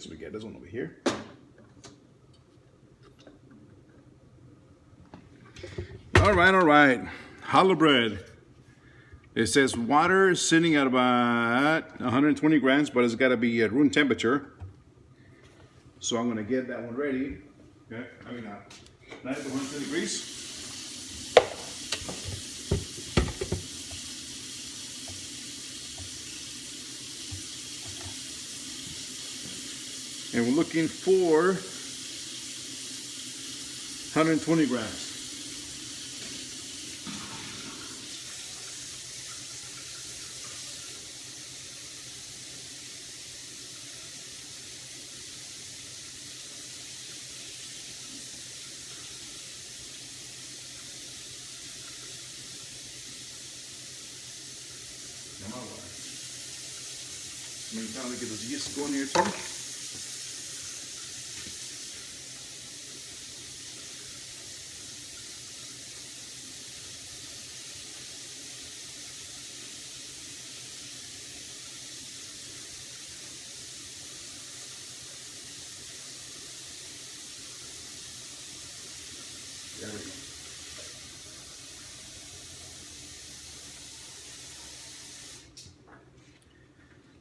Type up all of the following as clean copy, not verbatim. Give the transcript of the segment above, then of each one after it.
So we get this one over here. All right. Challah bread. It says water is sitting at about 120 grams, but it's got to be at room temperature. So I'm going to get that one ready. Okay, 90 to 120 degrees. And we're looking for 120 grams. I'm going to kind of get those yeast going here too. There we go.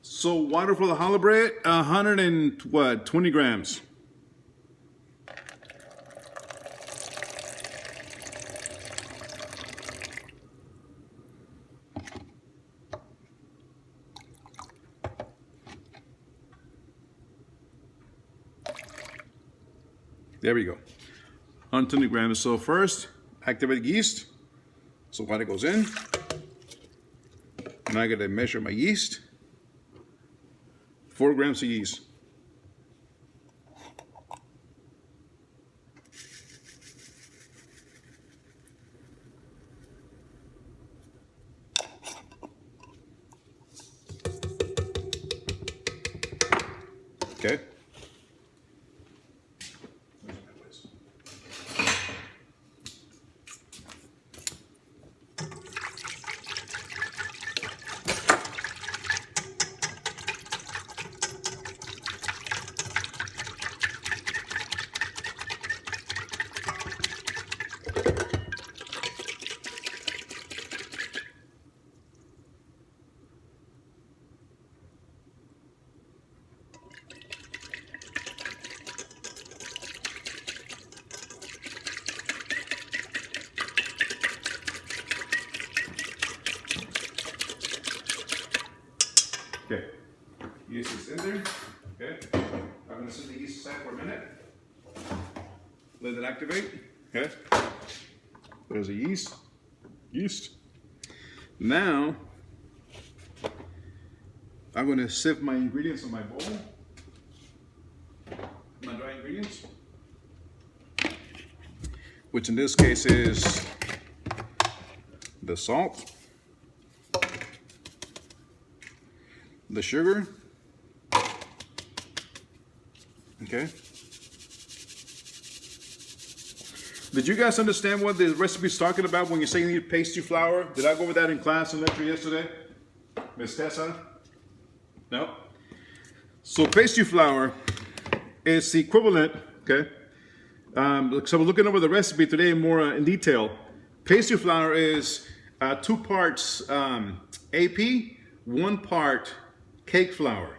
So water for the challah bread, 120 grams. There we go. 120 grams. So first, activate yeast. So water goes in. Now I gotta measure my yeast. 4 grams of yeast. Okay. Okay, yeast is in there. Okay, I'm going to set the yeast aside for a minute. Let it activate. Okay, there's the yeast. Now, I'm going to sift my ingredients in my bowl. My dry ingredients, which in this case is the salt, the sugar, okay. Did you guys understand what the recipe is talking about when you say you need pastry flour? Did I go over that in class and lecture yesterday? Miss Tessa? No? So pastry flour is the equivalent, okay? So we're looking over the recipe today more in detail. Pastry flour is 2 parts AP, 1 part cake flour.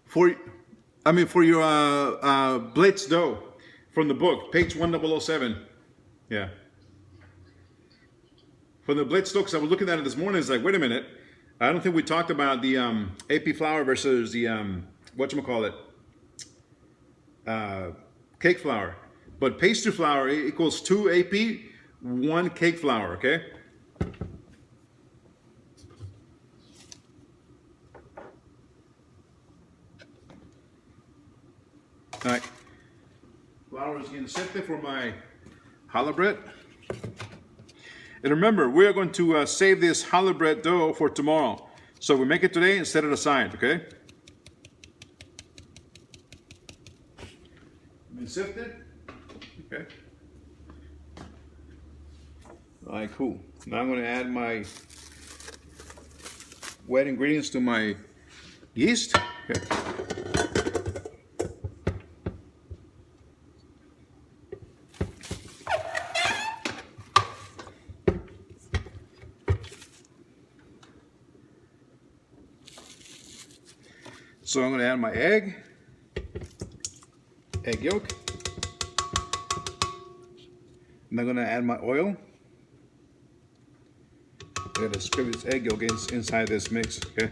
For your Blitz dough from the book, page 1007. Yeah. For the Blitz dough, because I was looking at it this morning, it's like, wait a minute. I don't think we talked about the AP flour versus the, whatchamacallit, cake flour. But pastry flour equals 2 AP, 1 cake flour, okay? All right, flour is getting sifted for my challah bread. And remember, we are going to save this challah bread dough for tomorrow. So we make it today and set it aside, okay? Been sifted. Okay. All right, cool. Now I'm going to add my wet ingredients to my yeast. Okay. So I'm going to add my egg yolk, and I'm going to add my oil. I'm going to scrape this egg yolk inside this mix. Okay.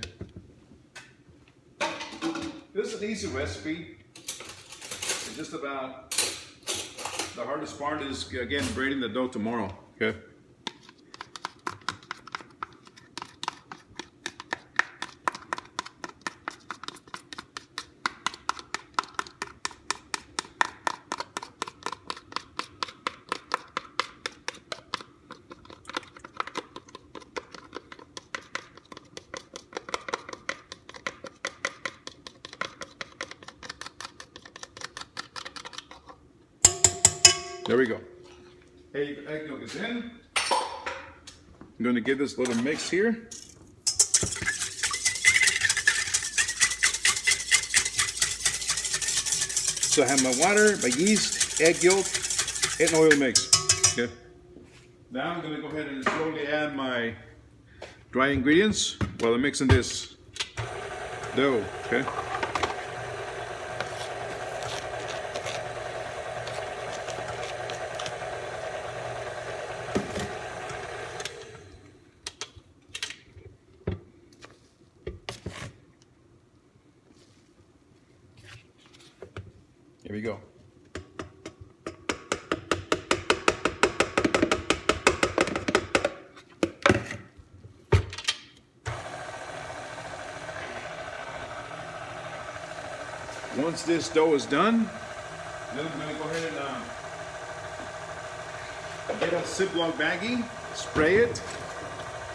This is an easy recipe. It's just about, the hardest part is, again, braiding the dough tomorrow. Okay. There we go. Egg yolk is in. I'm going to give this little mix here. So I have my water, my yeast, egg yolk, and oil mix. Okay. Now I'm going to go ahead and slowly add my dry ingredients while I'm mixing this dough. Okay. Here we go. Once this dough is done, then I'm going to go ahead and get a Ziploc baggie, spray it,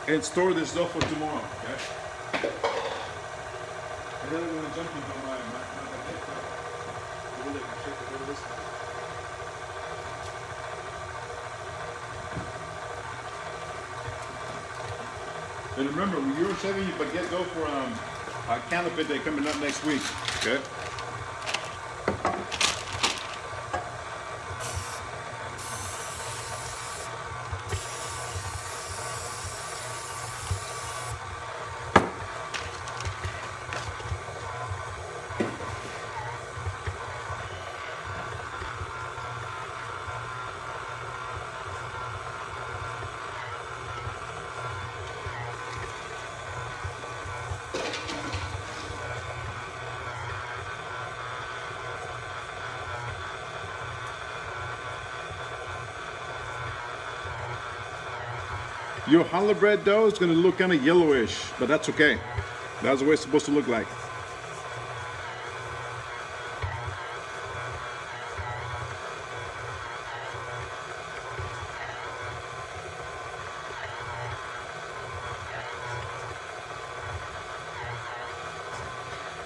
and store this dough for tomorrow. Okay? And then I'm going to jump into my baguette dough. Really, I can shake it over this time. And remember, you're saving your baguette dough for a canopy day coming up next week. Okay? Your challah bread dough is going to look kind of yellowish, but that's okay. That's the way it's supposed to look like.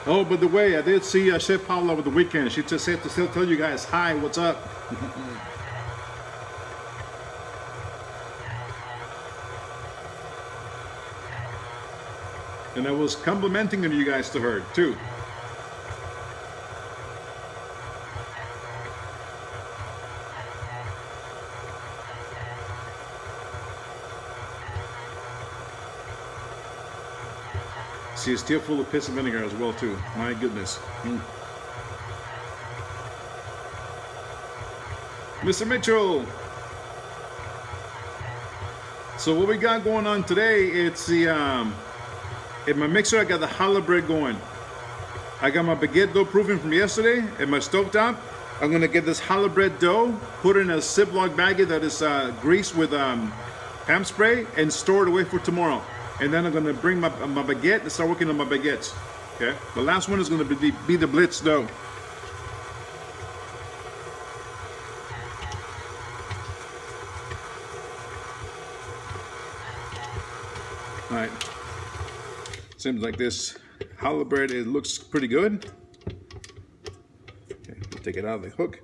Oh, by the way, I did see Chef Paula over the weekend. She just said to still tell you guys, hi, what's up? And I was complimenting you guys to her, too. She's still full of piss and vinegar as well, too. My goodness. Mr. Mitchell! So what we got going on today, it's the... in my mixer, I got the challah bread going. I got my baguette dough proofing from yesterday at my stovetop. I'm gonna get this challah bread dough, put it in a Ziploc baggie that is greased with ham spray, and store it away for tomorrow. And then I'm gonna bring my baguette and start working on my baguettes. Okay. The last one is gonna be the Blitz dough. All right. Seems like this challah bread, it looks pretty good. Okay, we'll take it out of the hook.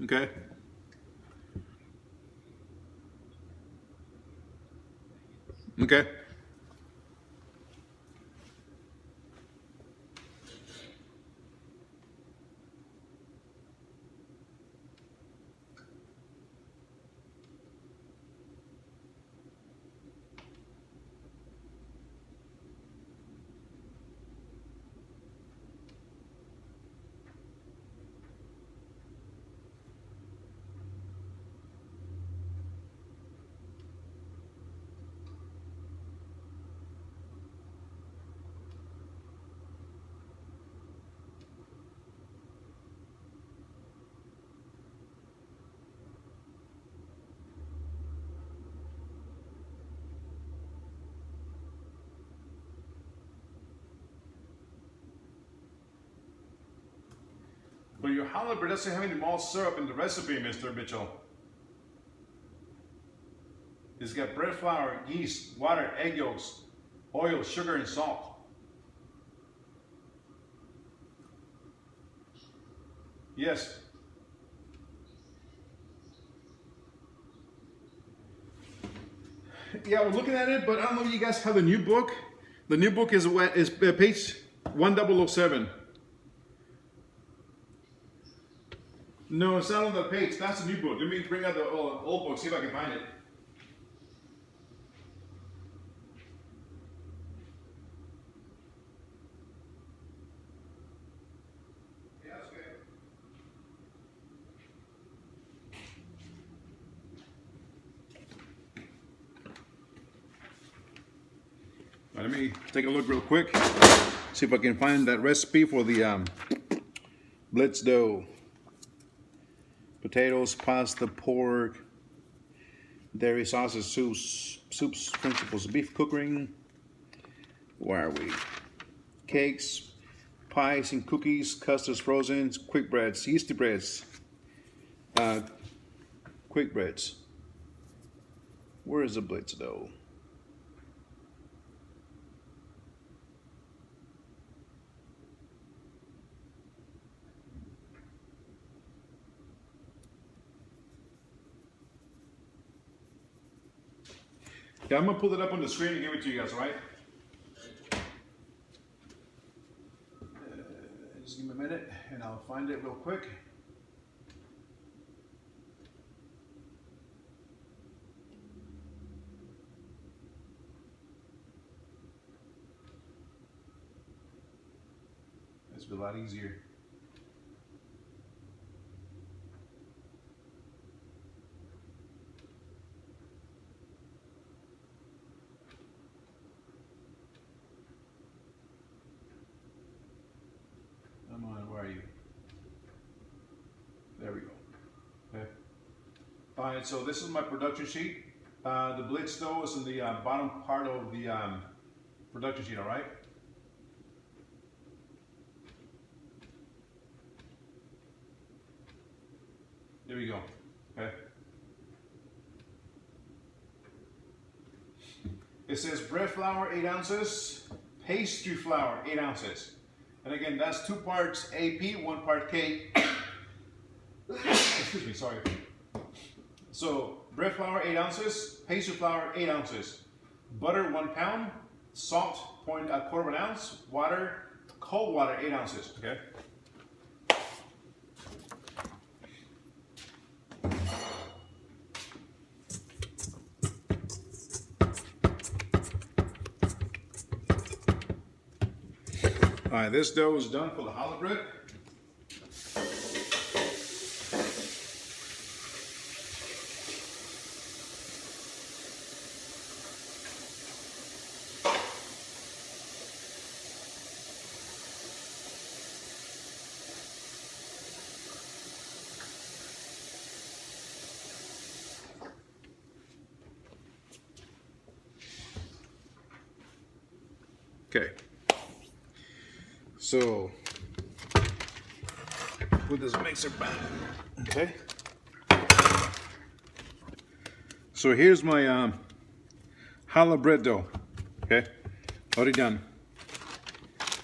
Okay. Okay. But your challah bread doesn't have any malt syrup in the recipe, Mr. Mitchell. It's got bread flour, yeast, water, egg yolks, oil, sugar, and salt. Yes. Yeah, we're looking at it, but I don't know if you guys have the new book. The new book is page 1007. No, it's not on the page. That's the new book. Let me bring out the old book, see if I can find it. Yeah, that's okay. All right, let me take a look real quick. See if I can find that recipe for the Blitz dough. Potatoes, pasta, pork, dairy sauces, soups, principles, beef cooking. Where are we? Cakes, pies and cookies, custards, frozen, quick breads, yeasty breads, quick breads. Where is the Blitz dough? Yeah, I'm gonna pull it up on the screen and give it to you guys, all right? Just give me a minute and I'll find it real quick. It's a lot easier. Where are you? There we go. Okay. All right, so this is my production sheet. The Blitz dough is in the bottom part of the production sheet, all right? There we go. Okay. It says bread flour 8 ounces, pastry flour 8 ounces. And again, that's 2 parts AP, 1 part K. Excuse me, sorry. So bread flour 8 ounces, pastry flour 8 ounces, butter 1 pound, salt quarter of an ounce, water, cold water 8 ounces. Okay. All right, this dough is done for the challah bread. Okay. So, put this mixer back. Okay. So here's my challah bread dough. Okay, already done.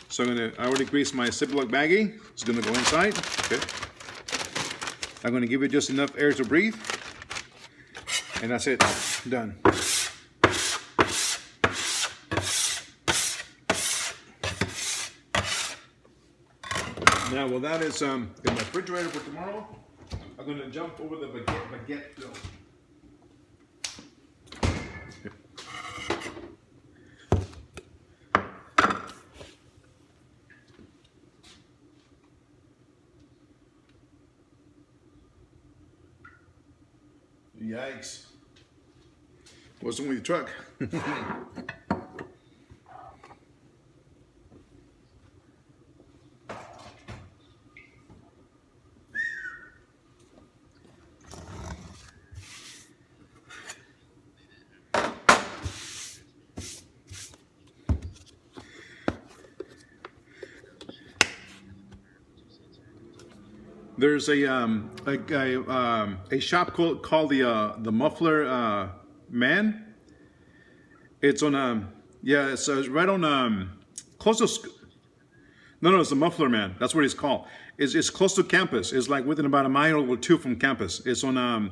So I already greased my Ziploc baggie. It's gonna go inside. Okay. I'm going to give it just enough air to breathe. And that's it. Done. Now, while that is in my refrigerator for tomorrow, I'm going to jump over the baguette dough. Yikes. What's wrong with your truck? There's a shop called the Muffler Man. It's on it's right on close to no, it's the Muffler Man. That's what it's called. It's close to campus. It's like within about a mile or two from campus. It's on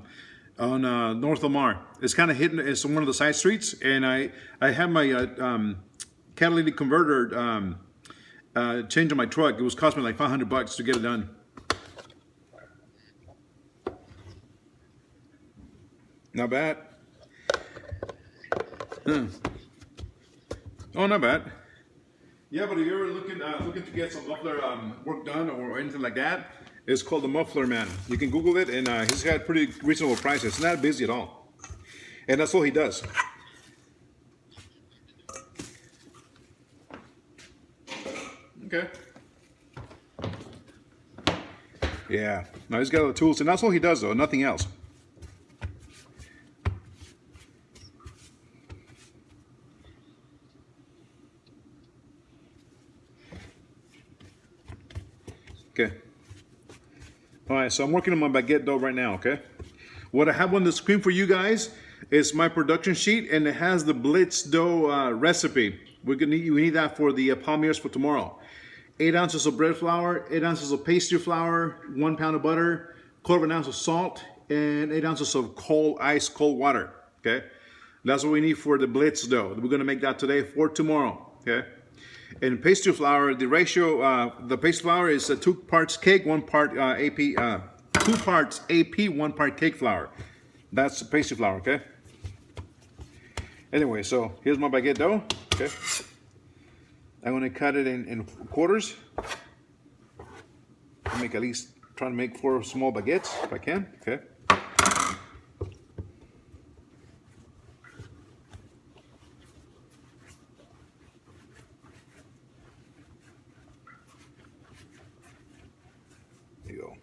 North Lamar. It's kind of hidden. It's on one of the side streets, and I have my catalytic converter change on my truck. It was cost me like $500 to get it done. Not bad. Oh, not bad. Yeah, but if you're looking to get some muffler work done or anything like that, it's called the Muffler Man. You can Google it, and he's got pretty reasonable prices. It's not busy at all, and that's all he does. Okay. Yeah. No, he's got all the tools, and that's all he does, though. Nothing else. Okay. All right, so I'm working on my baguette dough right now, okay? What I have on the screen for you guys is my production sheet, and it has the Blitz dough recipe. We need that for the palmiers for tomorrow. 8 ounces of bread flour, 8 ounces of pastry flour, 1 pound of butter, 1/4 ounce of salt, and 8 ounces of ice cold water, okay? That's what we need for the Blitz dough. We're gonna make that today for tomorrow, okay? And pastry flour, the ratio, the pastry flour is 2 parts cake, 1 part AP, 2 parts AP, 1 part cake flour. That's the pastry flour, okay? Anyway, so here's my baguette dough, okay? I'm gonna cut it in quarters. Try to make 4 small baguettes if I can, okay? There you go.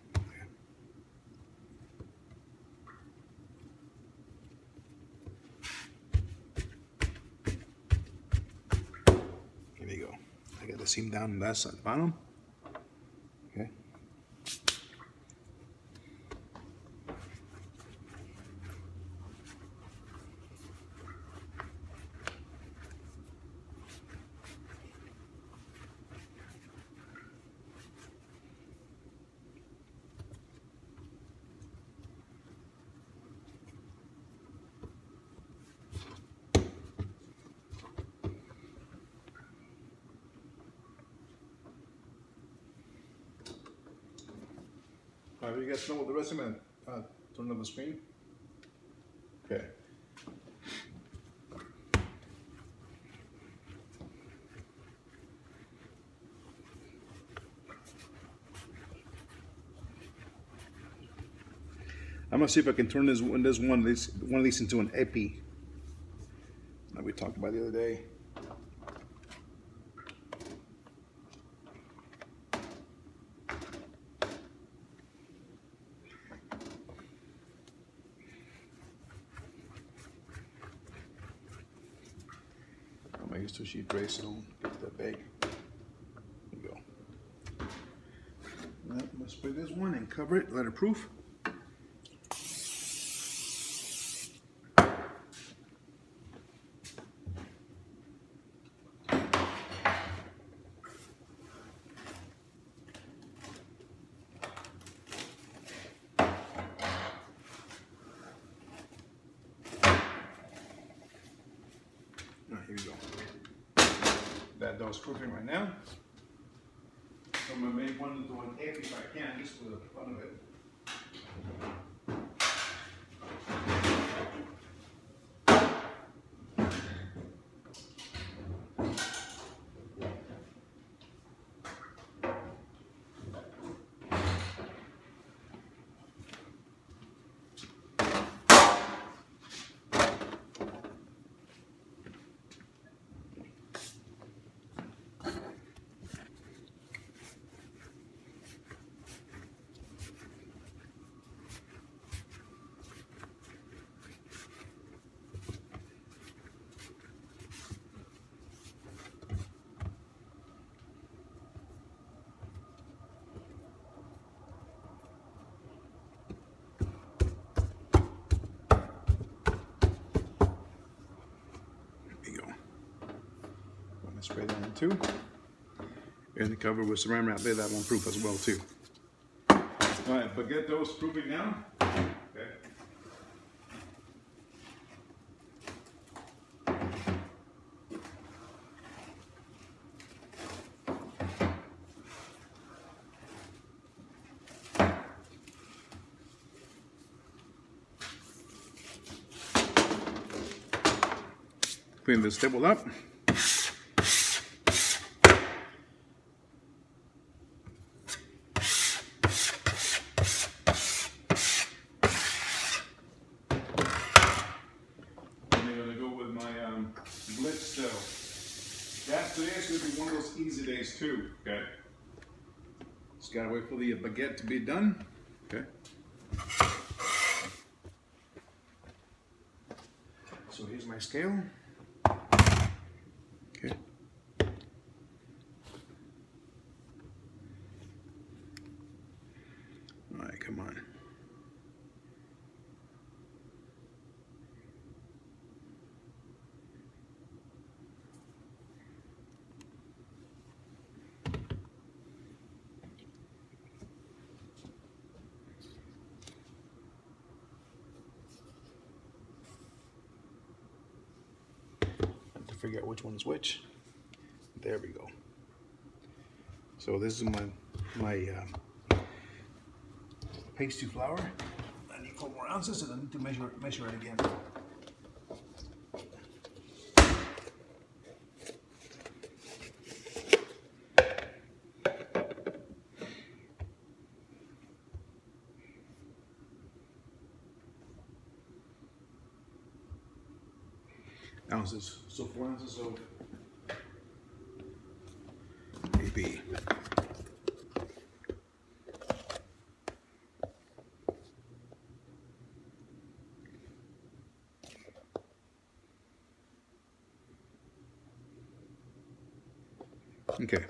There you go. I got the seam down that side, bottom. Okay. All right, you guys know what the rest of them turn on the screen? Okay. I'm gonna see if I can turn one of these into an epi that we talked about the other day. I used to sheet tray, so don't get that big. There you go. Well, let's spray this one and cover it, let it proof. that dough is cooking right now. So I'm going to make one into an egg if I can, just for the fun of it. Spray that in too. And the cover with saran wrap there, that won't proof as well too. Alright, baguette dough is proofing now. Okay. Clean this table up. Blitz dough. Today is going to be one of those easy days too. Okay. Just gotta wait for the baguette to be done. Okay. So here's my scale. Okay. All right, come on. Figure out which one is which. There we go. So this is my pastry flour. I need 4 more ounces, so I need to measure it again. Ounces. So 4 ounces of AP. Okay.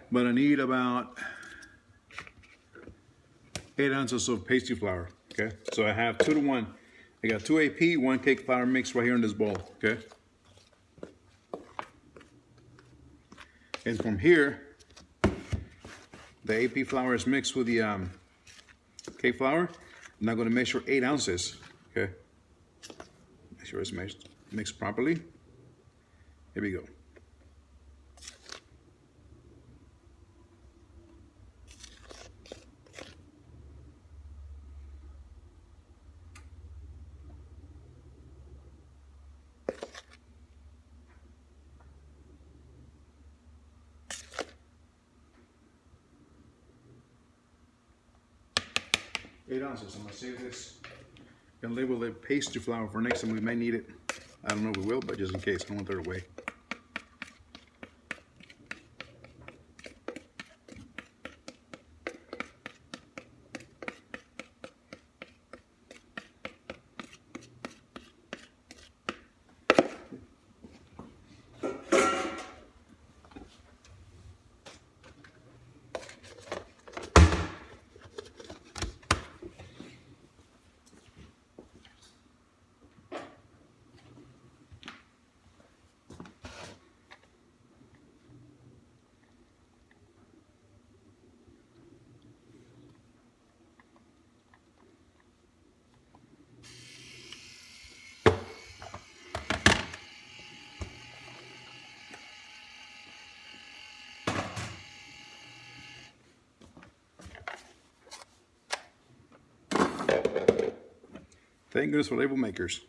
But I need about 8 ounces of pastry flour. Okay, so I have 2 to 1. I got 2 AP, 1 cake flour mix right here in this bowl. Okay, and from here, the AP flour is mixed with the cake flour. I'm now going to measure 8 ounces. Okay, make sure it's mixed properly. Here we go. $8 ounces. I'm going to save this and label it pastry flour for next time. We may need it. I don't know if we will, but just in case, I don't want to throw it away. Thank goodness for label makers.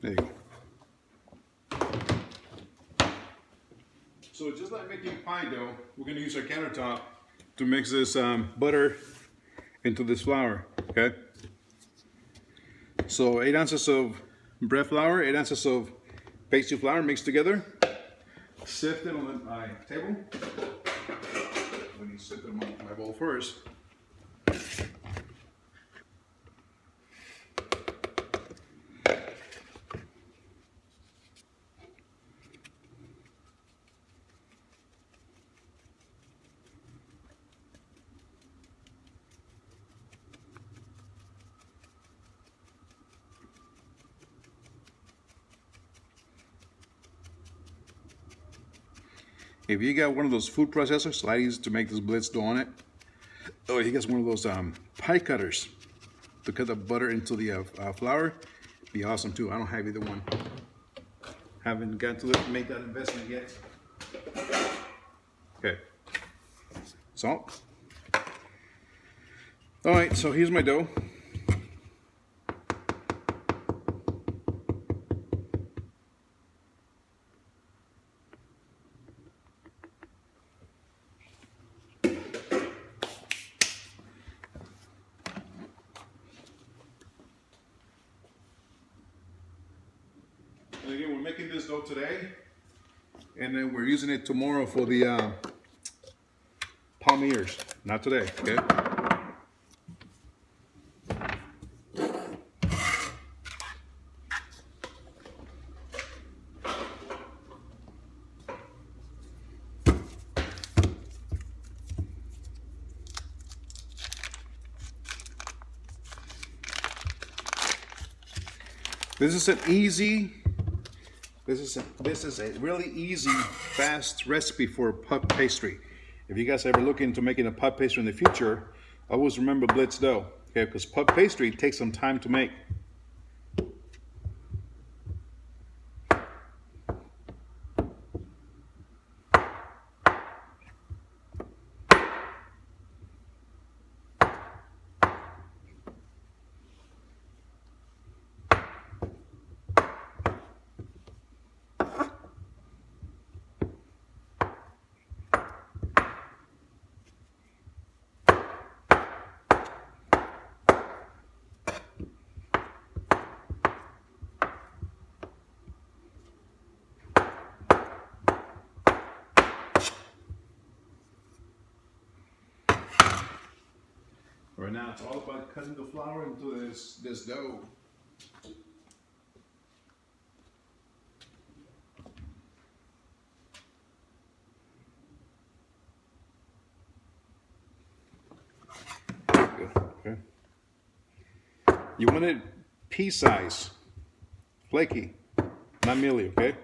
There you go. So just like making pie dough, we're going to use our countertop to mix this butter into this flour, okay? So 8 ounces of bread flour, 8 ounces of pastry flour mixed together. Sift it on my table. Let me sift it on my bowl first. If you got one of those food processors, slide easy to make this Blitz dough on it. Oh, you got one of those pie cutters to cut the butter into the flour. Be awesome too. I don't have either one. Haven't got to make that investment yet. Okay. Salt. All right, so here's my dough. And again, we're making this dough today, and then we're using it tomorrow for the palm ears. Not today, okay? This is an easy. This is a really easy, fast recipe for puff pastry. If you guys ever look into making a puff pastry in the future, always remember Blitz dough, okay? Because puff pastry takes some time to make. Right now, it's all about cutting the flour into this dough. Good. Okay. You want it pea size, flaky, not mealy, okay?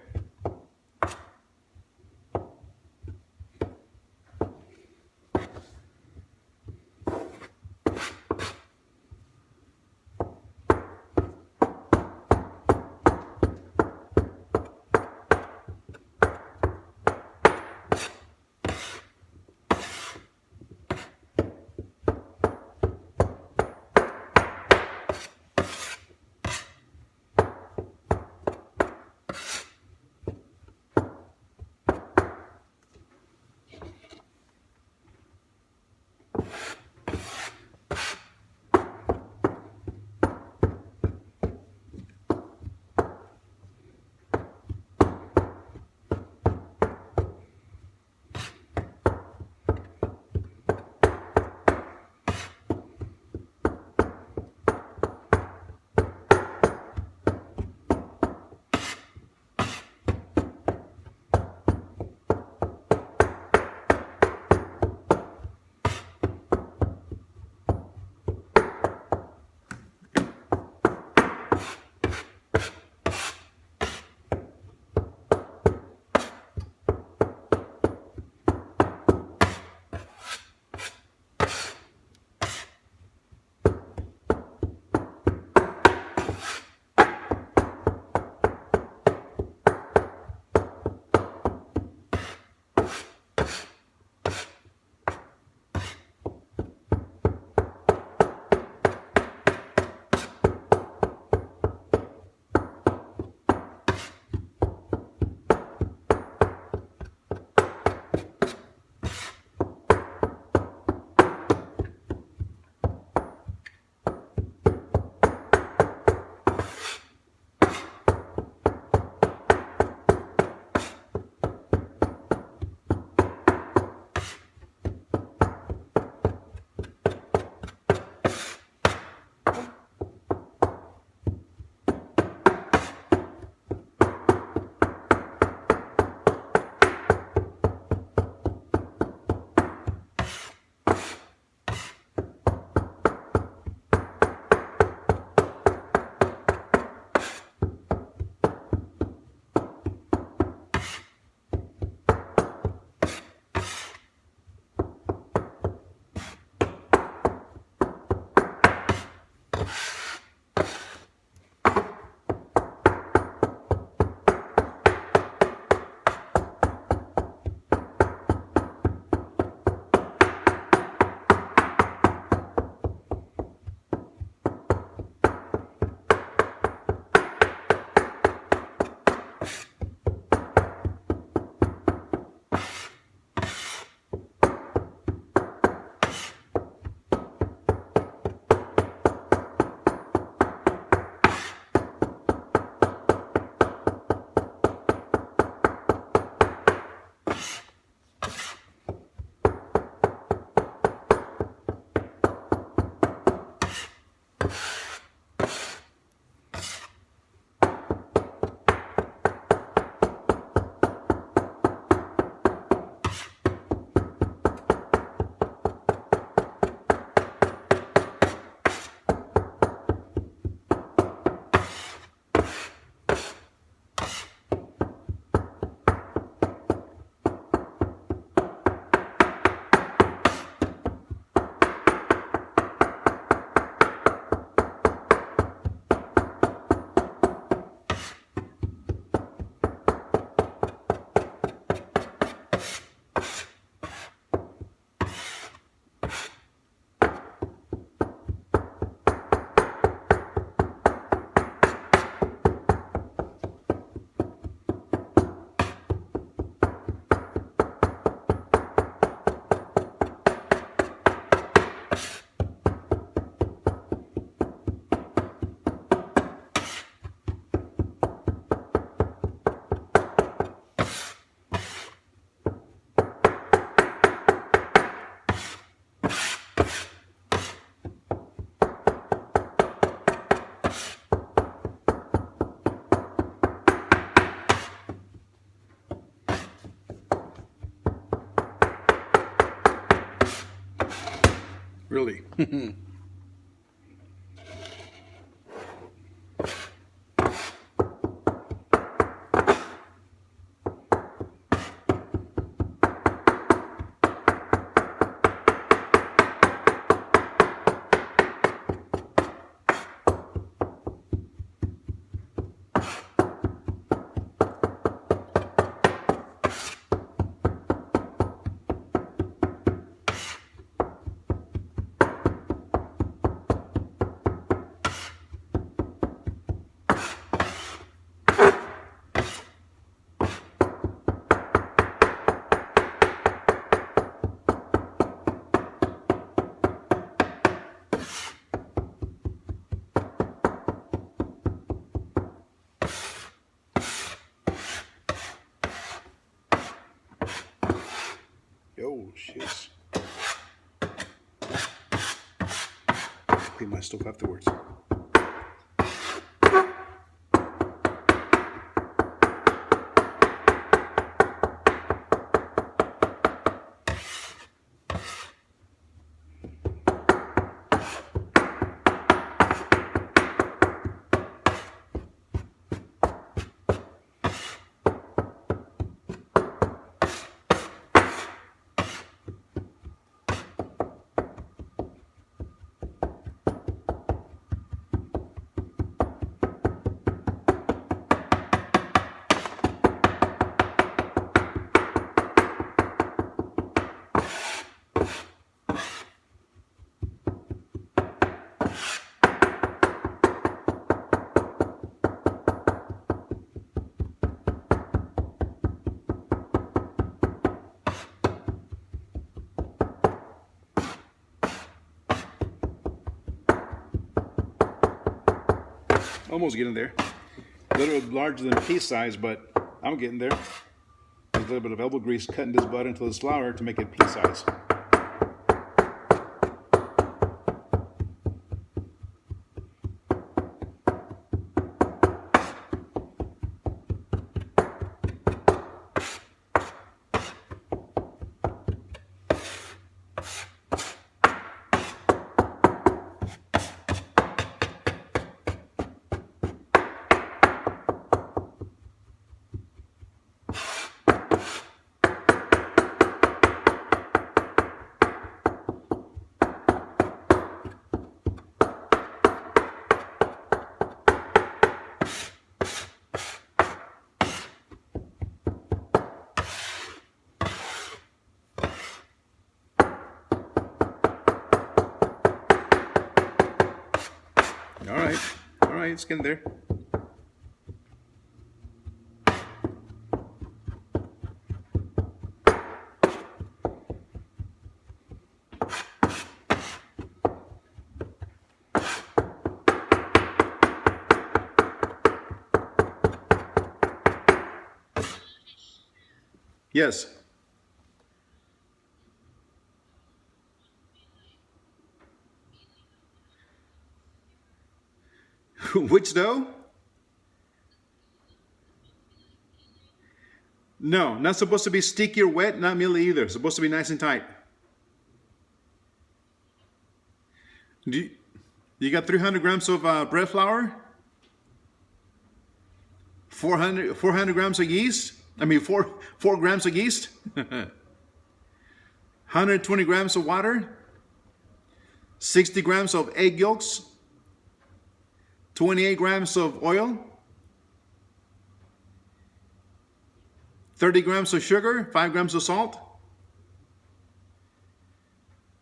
Oh, shit. Clean my stove afterwards. Almost getting there. A little bit larger than pea size, but I'm getting there. There's a little bit of elbow grease cutting this butter into this flour to make it pea size. All right, it's getting there. Yes. Which dough? No, not supposed to be sticky or wet, not mealy either. It's supposed to be nice and tight. You got 300 grams of bread flour? 400 grams of yeast? I mean, 4 grams of yeast? 120 grams of water? 60 grams of egg yolks? 28 grams of oil? 30 grams of sugar? 5 grams of salt?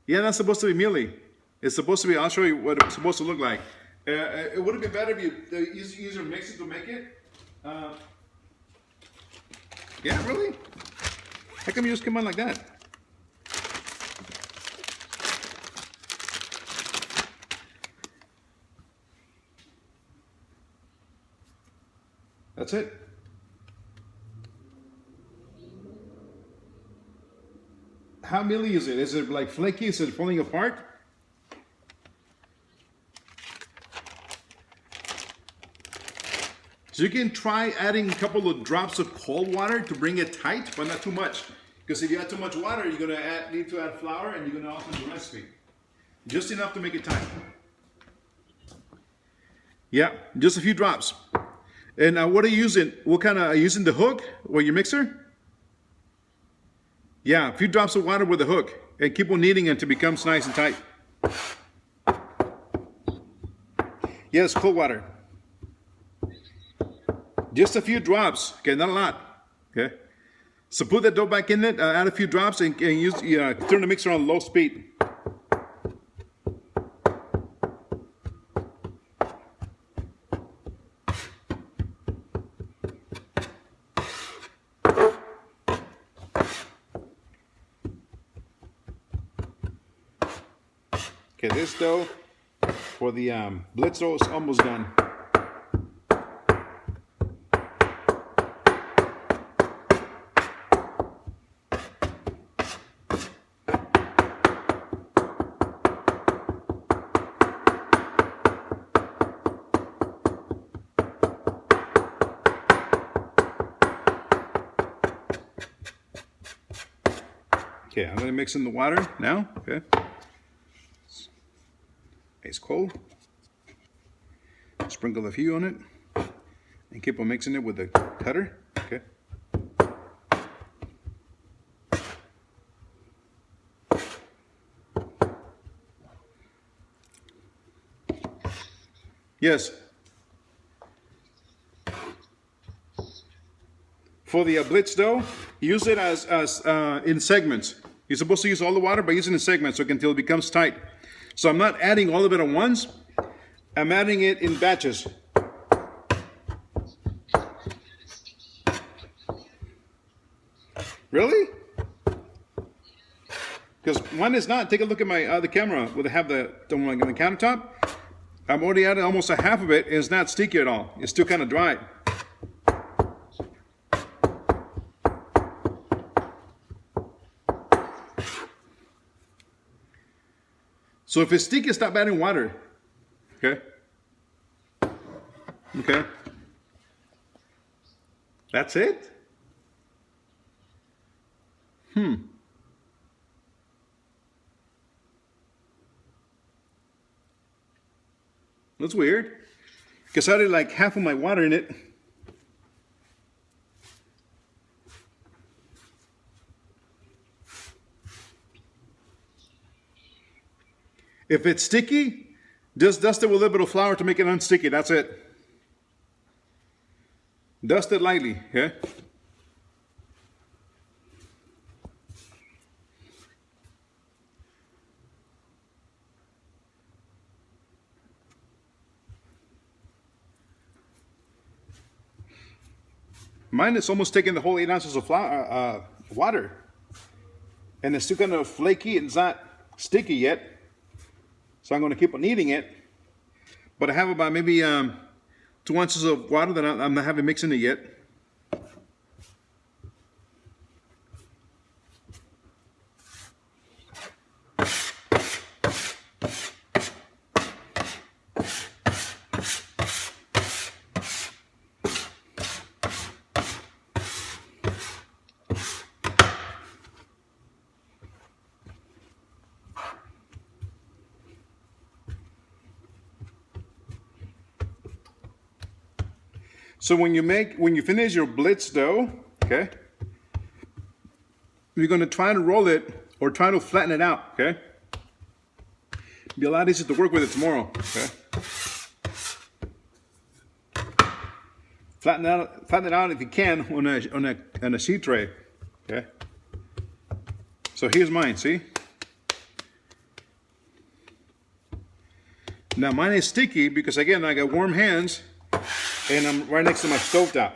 Yeah, that's supposed to be mealy. It's supposed to be, I'll show you what it's supposed to look like. It would have been better if you use your mixer to make it. Yeah, really? How come you just come on like that? That's it. How mealy is it? Is it like flaky? Is it falling apart? So you can try adding a couple of drops of cold water to bring it tight, but not too much. Because if you add too much water, you're going to need to add flour, and you're going to alter the recipe. Just enough to make it tight. Yeah, just a few drops. And what are you using? What kind of, are you using the hook or your mixer? Yeah, a few drops of water with the hook. And keep on kneading until it becomes nice and tight. Yes, cold water. Just a few drops, okay, not a lot, okay? So put that dough back in it, add a few drops, and use turn the mixer on low speed. Okay, this dough for the Blitz dough is almost done. Okay, I'm going to mix in the water now. Okay, it's cold. Sprinkle a few on it, and keep on mixing it with the cutter. Okay. Yes. For the Blitz dough, use it as in segments. You're supposed to use all the water, but use it in segments until it becomes tight. So I'm not adding all of it at once. I'm adding it in batches. Really? Because one is not. Take a look at my other camera where they have the on the countertop. I've already added almost a half of it, and it's not sticky at all. It's still kind of dry. So if it's sticky, stop adding water. Okay? Okay. That's it? That's weird. Because I added like half of my water in it. If it's sticky, just dust it with a little bit of flour to make it unsticky. That's it. Dust it lightly, okay? Mine is almost taking the whole 8 ounces of flour, water. And it's still kind of flaky and it's not sticky yet. So I'm going to keep on kneading it. But I have about maybe 2 ounces of water that I'm not having mixed in it yet. So when you finish your Blitz dough, okay, you're going to try to roll it or try to flatten it out, okay? Be a lot easier to work with it tomorrow, okay? Flatten it out if you can on a sheet tray, okay? So here's mine, see? Now mine is sticky because again I got warm hands. And I'm right next to my stovetop.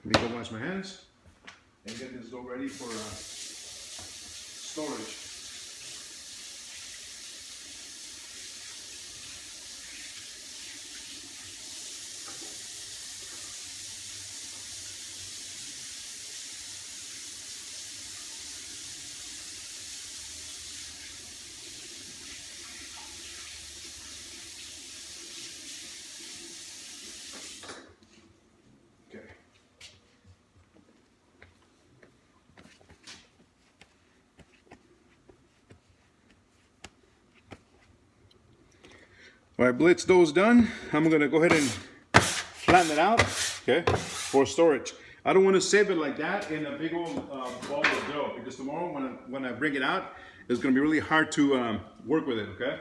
Let me go wash my hands and get this dough ready for storage. Okay. All right, Blitz dough is done. I'm gonna go ahead and flatten it out, okay, for storage. I don't want to save it like that in a big old ball of dough, because tomorrow when I bring it out, it's gonna be really hard to work with it, okay?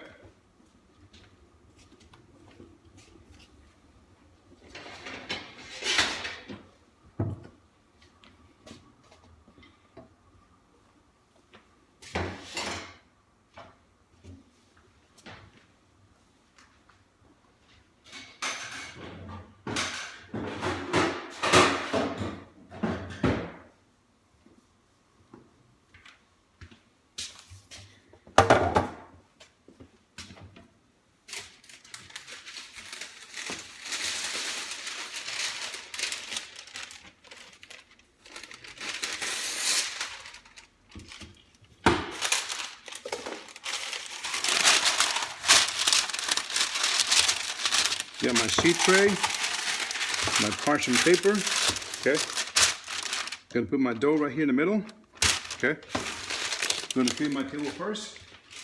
Got my sheet tray, my parchment paper, okay. Gonna put my dough right here in the middle, okay. Gonna clean my table first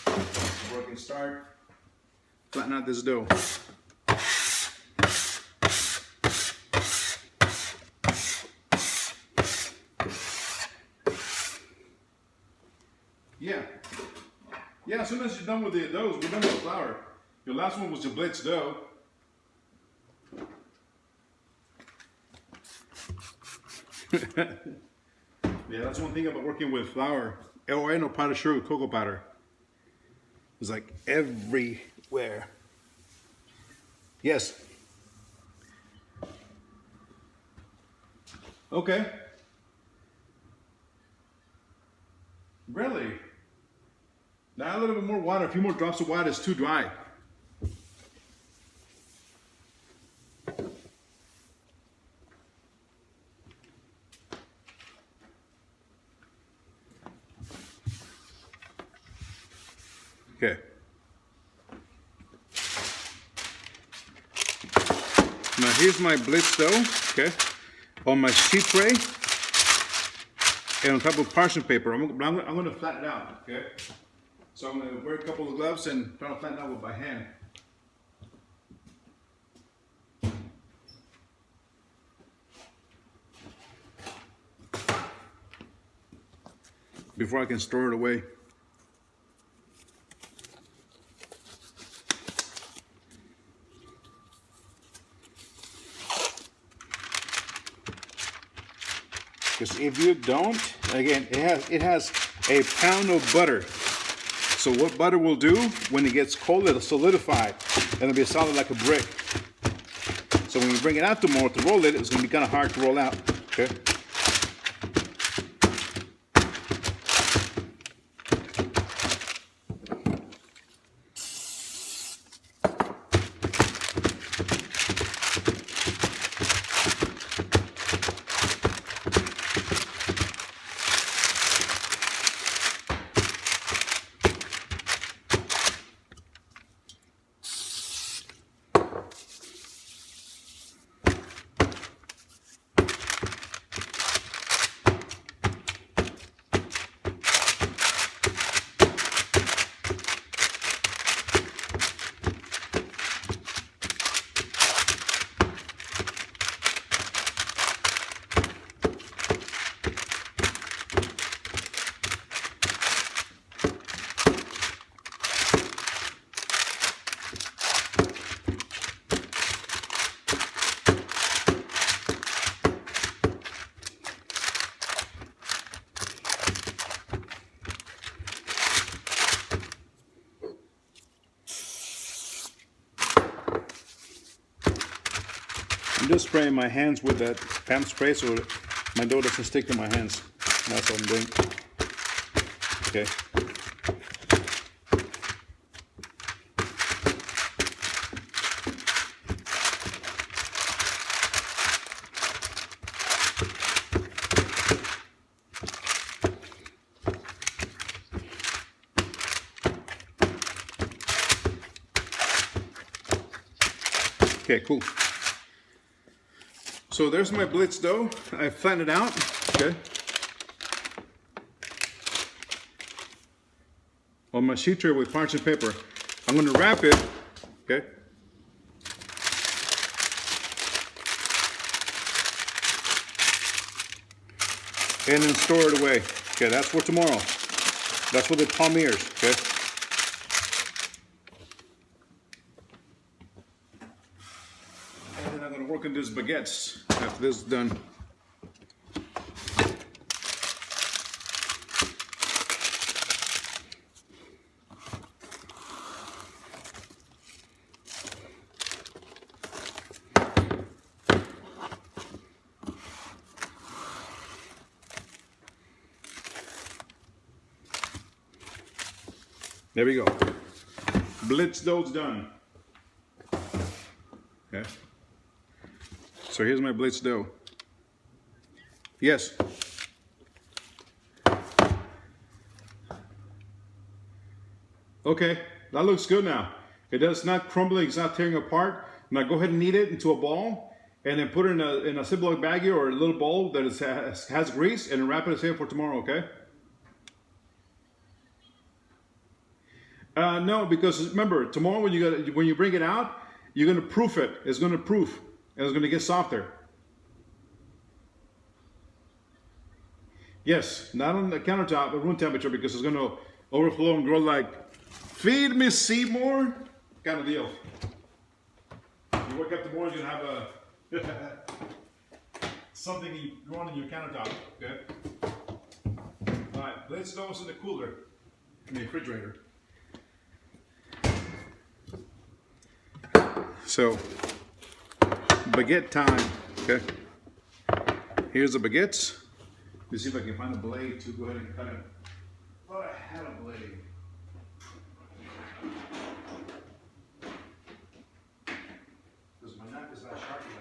before I can start flattening out this dough. Yeah, as soon as you're done with the doughs, we're done with the flour. Your last one was your Blitz dough. Yeah, that's one thing about working with flour. Oh, I know powdered sugar, cocoa powder. It's like everywhere. Yes. Okay. Really? Now a little bit more water, a few more drops of water. It's too dry. Okay. Now here's my Blitz dough, okay, on my sheet tray and on top of parchment paper. I'm going to flatten it out, okay? So I'm going to wear a couple of gloves and try to flatten it out with my hand. Before I can store it away. Because if you don't, again, it has a pound of butter. So what butter will do, when it gets cold, it'll solidify and it'll be solid like a brick. So when you bring it out tomorrow to roll it, it's going to be kind of hard to roll out. Okay. I'm just spraying my hands with that PAM spray so my dough doesn't stick to my hands. That's what I'm doing. Okay. Okay, cool. So there's my Blitz dough. I flattened it out, okay. On my sheet tray with parchment paper. I'm gonna wrap it, okay. and then store it away. Okay, that's for tomorrow. That's for the palmiers, okay? And then I'm gonna work on these baguettes after this is done. There we go. Blitz dough's done. Okay. So here's my blitz dough. Yes. Okay, that looks good now. It's not crumbling, it's not tearing apart. Now go ahead and knead it into a ball and then put it in a Ziploc baggie or a little bowl that has grease and wrap it aside for tomorrow, okay? No, because remember, tomorrow when you bring it out, you're gonna proof it. It's gonna proof, and it's gonna get softer. Yes, not on the countertop at room temperature because it's gonna overflow and grow like "Feed me, Seymour" kind of deal. You wake up tomorrow, you're gonna have a something growing in your countertop. Okay. All right, let's throw this in the cooler, in the refrigerator. So, baguette time, okay? Here's the baguettes. Let me see if I can find a blade to go ahead and cut it. I thought I had a blade. Because my knife is not sharp enough.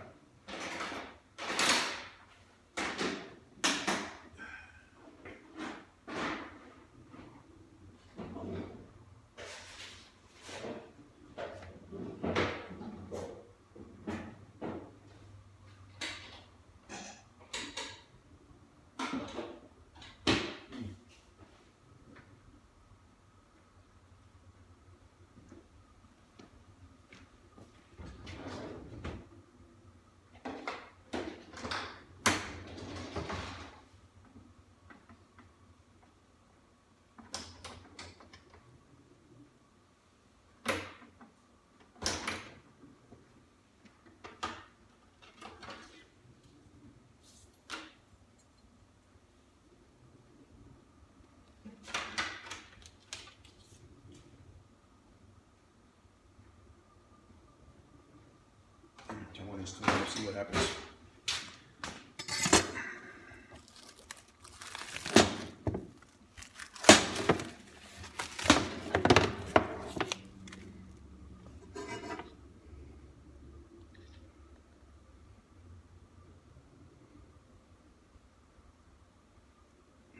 One is two. Let's see what happens.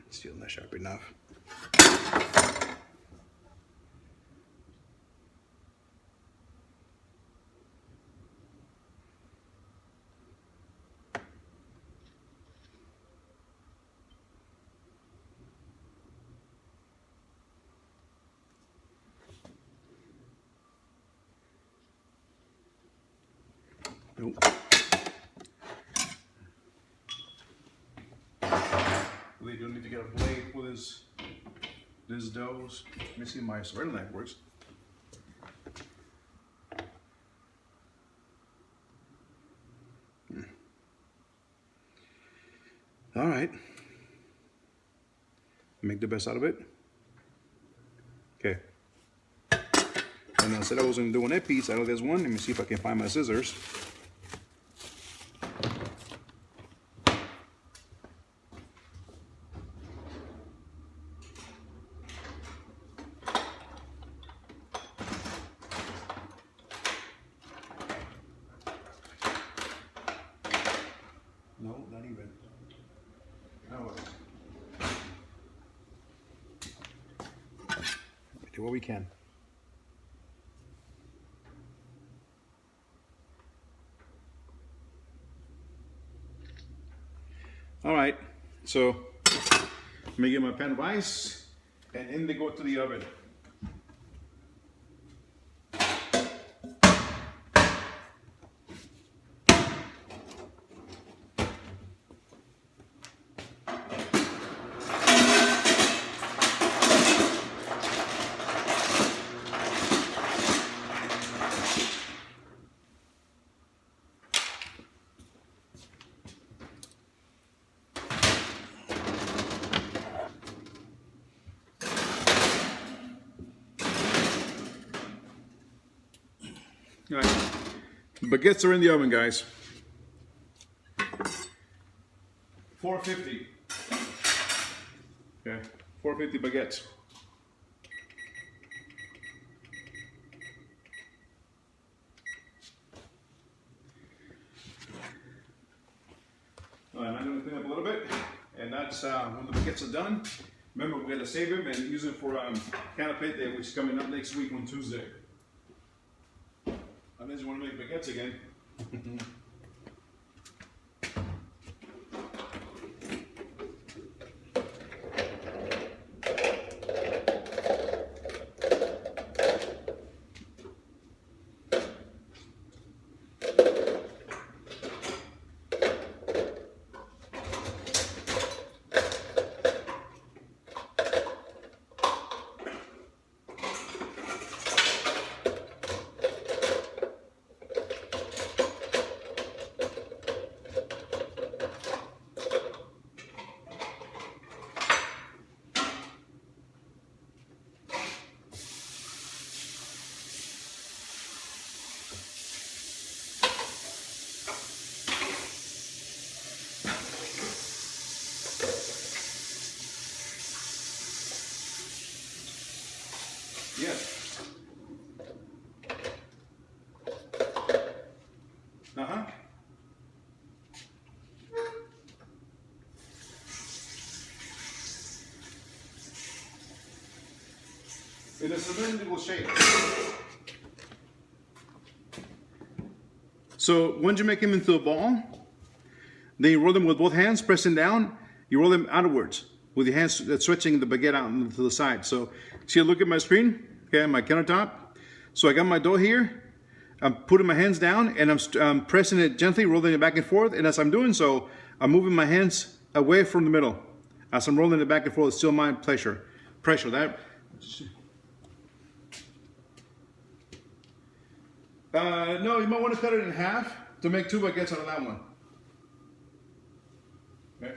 Still not sharp enough. Nope. We do need to get a blade for this doughs. Let me see if my serrated knife works. All right. Make the best out of it. Okay. And I said I was going to do one piece out of this one. Let me see if I can find my scissors. No, not even. No. Do what we can. All right, so let me get my pan of ice, and in they go to the oven. All right. Baguettes are in the oven, guys. 450. Okay, 450 baguettes. All right, I'm going to clean up a little bit, and that's when the baguettes are done. Remember, we're going to save them and use them for Canapé Day, which is coming up next week on Tuesday. Unless you want to make baguettes again. Yes. Uh-huh. In a cylindrical shape. So once you make them into a ball, then you roll them with both hands, pressing down. You roll them outwards with your hands stretching the baguette out to the side. So see, look at my screen, okay, my countertop. So I got my dough here. I'm putting my hands down and I'm pressing it gently, rolling it back and forth. And as I'm doing so, I'm moving my hands away from the middle. As I'm rolling it back and forth, it's still my pressure. That. No, you might want to cut it in half to make 2 baguettes out of that one. Okay.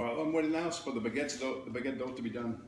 all I'm waiting now is for the baguette dough to be done.